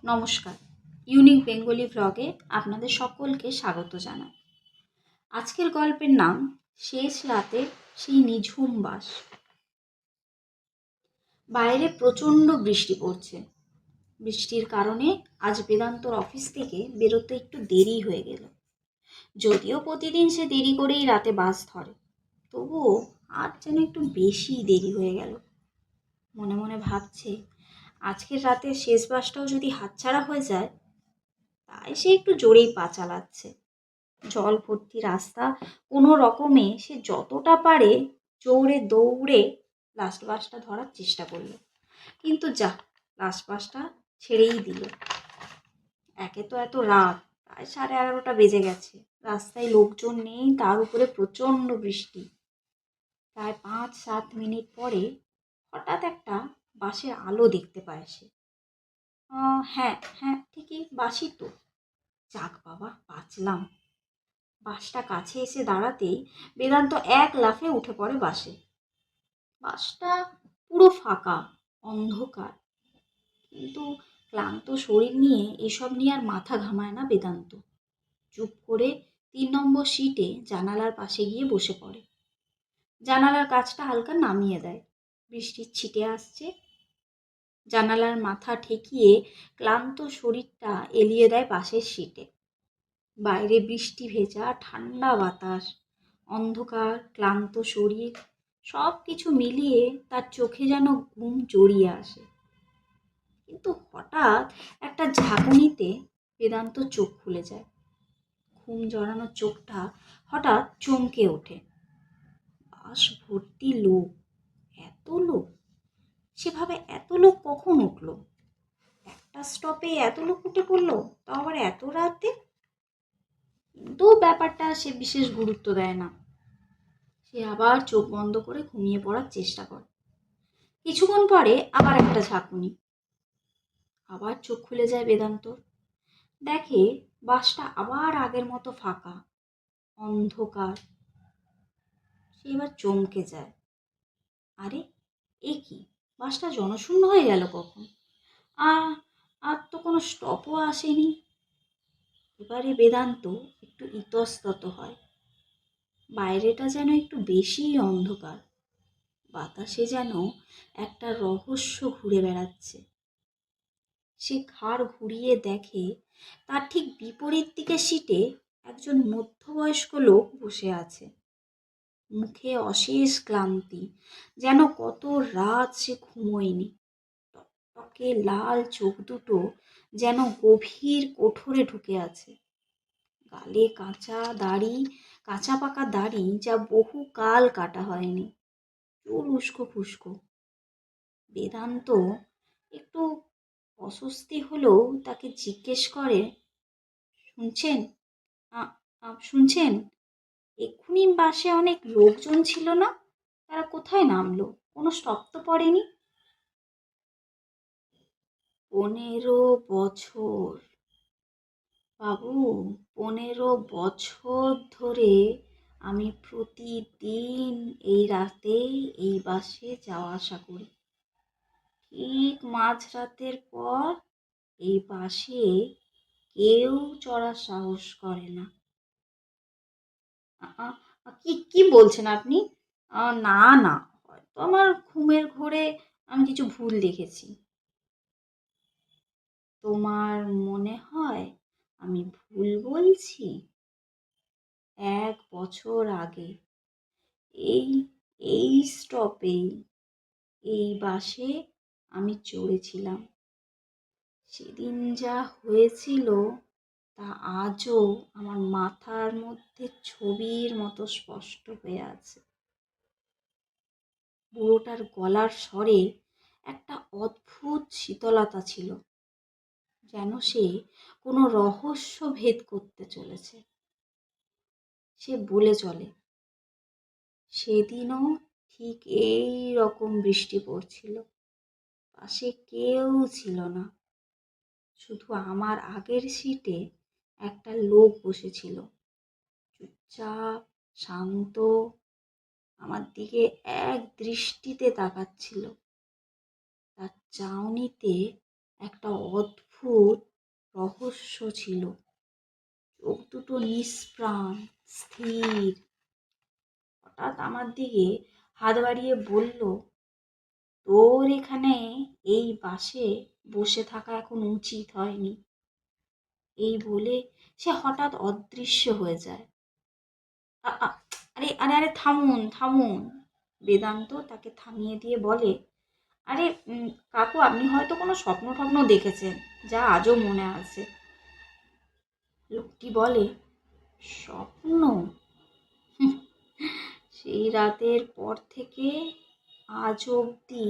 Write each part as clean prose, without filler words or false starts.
নমস্কার, unique Bengali ভ্লগে আপনাদের সকলকে স্বাগত জানাই। আজকের গল্পের নাম শেষ রাতে সেই নিঝুম বাস। বাইরে প্রচণ্ড বৃষ্টি পড়ছে। বৃষ্টির কারণে আজ বেদান্তর অফিস থেকে বেরোতে একটু দেরি হয়ে গেল। যদিও প্রতিদিন সে দেরি করেই রাতে বাস ধরে, তবুও আজ যেন একটু বেশি দেরি হয়ে গেল। মনে মনে ভাবছে, আজকের রাতের শেষ বাসটাও যদি হাতছাড়া হয়ে যায়। তাই সে একটু জোরেই পা চালাচ্ছে। জল ভর্তি রাস্তা কোনো রকমে সে যতটা পারে জোরে দৌড়ে লাস্ট বাসটা ধরার চেষ্টা করলো, কিন্তু লাস্ট বাসটা ছেড়েই দিল। একে তো এত রাত, প্রায় 11:30 বেজে গেছে। রাস্তায় লোকজন নেই, তার উপরে প্রচণ্ড বৃষ্টি। প্রায় 5-7 মিনিট পরে হঠাৎ একটা বাসের আলো দেখতে পায় সে। হ্যাঁ হ্যাঁ, ঠিকই বাসই তো। যাক বাবা, বাঁচলাম। বাসটা কাছে এসে দাঁড়াতেই বেদান্ত এক লাফে উঠে পড়ে বাসে। বাসটা পুরো ফাঁকা, অন্ধকার, কিন্তু ক্লান্ত শরীর নিয়ে এসব নিয়ে আর মাথা ঘামায় না বেদান্ত। চুপ করে 3 নম্বর সিটে জানালার পাশে গিয়ে বসে পড়ে। জানালার কাঁচটা হালকা নামিয়ে দেয়। বৃষ্টির ছিটে আসছে। জানালার মাথা ঠেকিয়ে ক্লান্ত শরীরটা এলিয়ে দেয় পাশের সিটে। বাইরে বৃষ্টি ভেজা ঠান্ডা বাতাস, অন্ধকার, ক্লান্ত শরীর, সব কিছু মিলিয়ে তার চোখে যেন ঘুম জড়িয়ে আসে। কিন্তু হঠাৎ একটা ঝাঁকুনিতে বেদান্ত চোখ খুলে যায়। ঘুম জড়ানো চোখটা হঠাৎ চমকে ওঠে। বাস ভর্তি লোক, এত লোক! সেভাবে এত লোক কখন উঠলো? একটা স্টপে এত লোক উঠে পড়লো, তাও আবার এত রাতে? কিন্তু ব্যাপারটা সে বিশেষ গুরুত্ব দেয় না। সে আবার চোখ বন্ধ করে ঘুমিয়ে পড়ার চেষ্টা করে। কিছুক্ষণ পরে আবার একটা ঝাঁকুনি। আবার চোখ খুলে যায় বেদান্ত। দেখে বাসটা আবার আগের মতো ফাঁকা, অন্ধকার। সে এবার চমকে যায়। আরে, এ কি? বাসটা জনশূন্য হয়ে গেল কখন? আর তো কোনো স্টপও আসেনি। এবারে বেদান্ত একটু ইতস্তত হয়। বাইরেটা যেন একটু বেশিই অন্ধকার। বাতাসে যেন একটা রহস্য ঘুরে বেড়াচ্ছে। সে ঘাড় ঘুরিয়ে দেখে তার ঠিক বিপরীত দিকের সিটে একজন মধ্যবয়স্ক লোক বসে আছে। মুখে অশেষ ক্লান্তি, যেন কত রাত সে ঘুমোয়নি। টকটকে লাল চোখ দুটো যেন গভীর কোঠরে ঢুকে আছে। গালে কাঁচা পাকা দাড়ি যা বহুকাল কাটা হয়নি, চুল উস্কো খুস্কো। বেদান্ত একটু অস্বস্তি হলেও তাকে জিজ্ঞেস করে, শুনছেন? শুনছেন, এক্ষুনি বাসে অনেক লোকজন ছিল না? তারা কোথায় নামলো? কোনো স্টপ তো পড়েনি। 15 বছর বাবু, 15 বছর ধরে আমি প্রতিদিন এই রাতে এই বাসে যাওয়া আসা করি। ঠিক মাঝরাতের পর এই বাসে কেউ চড়ার সাহস করে না। কি কি বলছেন আপনি? না না, হয়তো আমার ঘুমের ঘোরে আমি কিছু ভুল দেখেছি। তোমার মনে হয় আমি ভুল বলছি? 1 বছর আগে এই এই স্টপেই এই বাসে আমি চড়েছিলাম। সেদিন যা হয়েছিল তা আজও আমার মাথার মধ্যে ছবির মতো স্পষ্ট হয়ে আছে। বুড়োটার গলার স্বরে একটা অদ্ভুত শীতলতা ছিল, যেন সে কোনো রহস্য ভেদ করতে চলেছে। সে বলে চলে, সেদিনও ঠিক এই রকম বৃষ্টি পড়ছিল। পাশে কেউ ছিল না, শুধু আমার আগের সিটে একটা লোক বসেছিল, চুপচাপ, শান্ত, আমার দিকে এক দৃষ্টিতে তাকাচ্ছিল। তার চাউনিতে একটা অদ্ভুত রহস্য ছিল। চোখ দুটো নিষ্প্রাণ, স্থির। হঠাৎ আমার দিকে হাত বাড়িয়ে বলল, তোর এখানে এই বাসে বসে থাকা এখন উচিত হয়নি। এই বলে সে হঠাৎ অদৃশ্য হয়ে যায়। আরে আরে আরে থামুন থামুন। বেদান্ত তাকে থামিয়ে দিয়ে বলে, আরে কাকু, আপনি হয়তো কোনো স্বপ্ন টপ্ন দেখেছেন, যা আজও মনে আছে। লোকটি বলে, স্বপ্ন? সেই রাতের পর থেকে আজ অবধি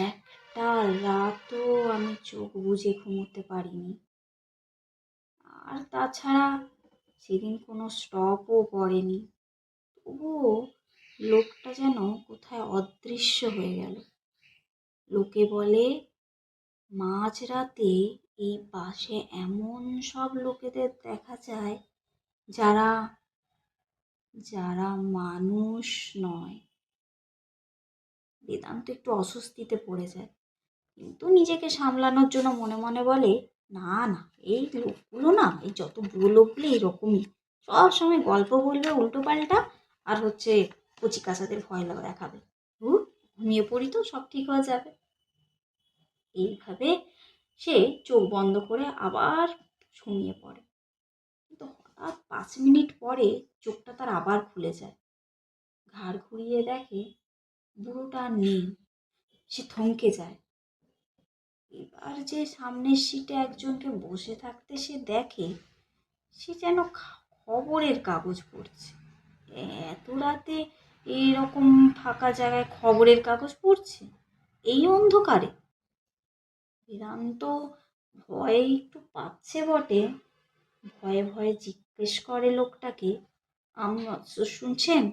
একটা রাতও আমি চোখ বুজে ঘুমোতে পারিনি। আর তাছাড়া সেদিন কোনো স্টপও পড়েনি। তবুও লোকটা যেন কোথায় অদৃশ্য হয়ে গেল। লোকে বলে, মাঝরাতে এই পাশে এমন সব লোকেদের দেখা যায় যারা যারা মানুষ নয়। বেদান্ত একটু অস্বস্তিতে পড়ে যায়, কিন্তু নিজেকে সামলানোর জন্য মনে মনে বলে, না না, এই লোকগুলো না, এই যত বুড়ো লোকগুলো এইরকমই, সব সময় গল্প বলবে উল্টো পাল্টা, আর কচি কাঁচাদের ভয় দেখাবে। ঘুমিয়ে পড়ি তো, সব ঠিক হয়ে যাবে। এইভাবে সে চোখ বন্ধ করে আবার ঘুমিয়ে পড়ে। কিন্তু হঠাৎ 5 মিনিট পরে চোখটা তার আবার খুলে যায়। ঘাড় ঘুরিয়ে দেখে বুড়োটা নেই। সে থমকে যায়। এবার যে সামনের সিটে একজনকে বসে থাকতে সে দেখে, সে যেন খবরের কাগজ পড়ছে। এত রাতে এইরকম ফাঁকা জায়গায় খবরের কাগজ পড়ছে, এই অন্ধকারে? বেদান্ত ভয়ে একটু পাচ্ছে বটে। ভয়ে ভয়ে জিজ্ঞেস করে লোকটাকে, শুনছেন?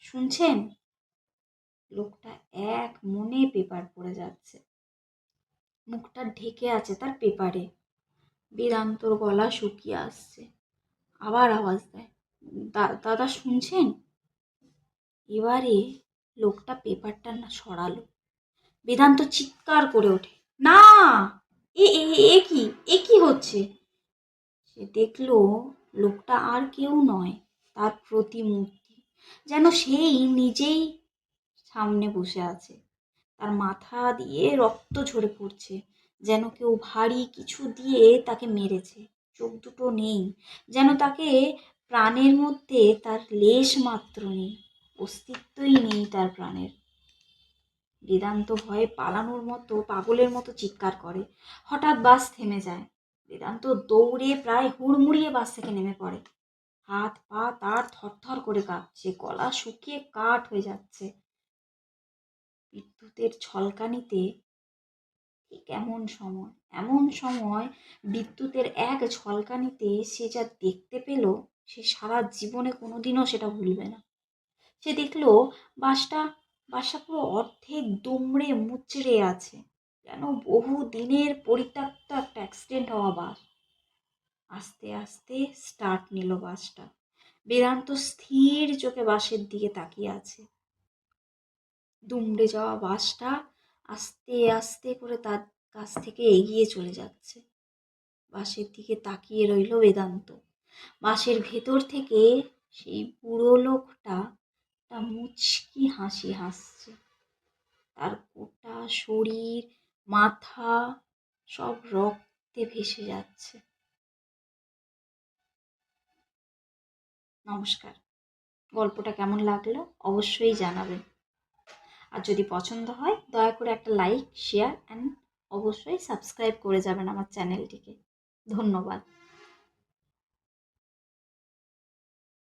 শুনছেন? লোকটা এক মনে পেপার পড়ে যাচ্ছে, মুখটা ঢেকে আছে তার পেপারে। বেদান্তর গলা শুকিয়ে আসছে। আবার আওয়াজ দেয়, দাদা শুনছেন? এবারে লোকটা পেপারটা না সরালো। বেদান্ত চিৎকার করে ওঠে, না! এ এ এ কি এ কি হচ্ছে? সে দেখলো লোকটা আর কেউ নয়, তার প্রতিমূর্তি। যেন সেই নিজেই সামনে বসে আছে। তার মাথা দিয়ে রক্ত ঝরে পড়ছে, যেন কেউ ভারী কিছু দিয়ে তাকে মেরেছে। চোখ দুটো নেই, যেন তাকে প্রাণের মধ্যে তার লেশ মাত্র নেই, অস্তিত্বই নেই তার প্রাণের। বেদান্ত ভয়ে পালানোর মতো পাগলের মতো চিৎকার করে। হঠাৎ বাস থেমে যায়। বেদান্ত দৌড়ে প্রায় হুড়মুড়িয়ে বাস থেকে নেমে পড়ে। হাত পা তার থরথর করে কাঁপছে, গলা শুকিয়ে কাঠ হয়ে যাচ্ছে। বিদ্যুতের ঝলকানিতে ঠিক এমন সময় বিদ্যুতের এক ঝলকানিতে সে যা দেখতে পেল, সে সারা জীবনে কোনোদিনও সেটা ভুলবে না। সে দেখলো বাসটা বাসটা পুরো অর্ধেক দুমড়ে মুচড়ে আছে, যেন বহু দিনের পরিত্যক্ত একটা অ্যাক্সিডেন্ট হওয়া বাস। আস্তে আস্তে স্টার্ট নিল বাসটা। বেদান্ত স্থির চোখে বাসের দিকে তাকিয়ে আছে। দুমড়ে যাওয়া বাসটা আস্তে আস্তে করে তার কাছ থেকে এগিয়ে চলে যাচ্ছে। বাসের দিকে তাকিয়ে রইল বেদান্ত। বাসের ভেতর থেকে সেই বুড়ো লোকটা একটা মুচকি হাসি হাসছে। তার গোটা শরীর, মাথা সব রক্তে ভেসে যাচ্ছে। নমস্কার। গল্পটা কেমন লাগলো অবশ্যই জানাবেন। আর যদি পছন্দ হয় দয়া করে একটা লাইক, শেয়ার অ্যান্ড অবশ্যই সাবস্ক্রাইব করে যাবেন আমার চ্যানেলটিকে। ধন্যবাদ।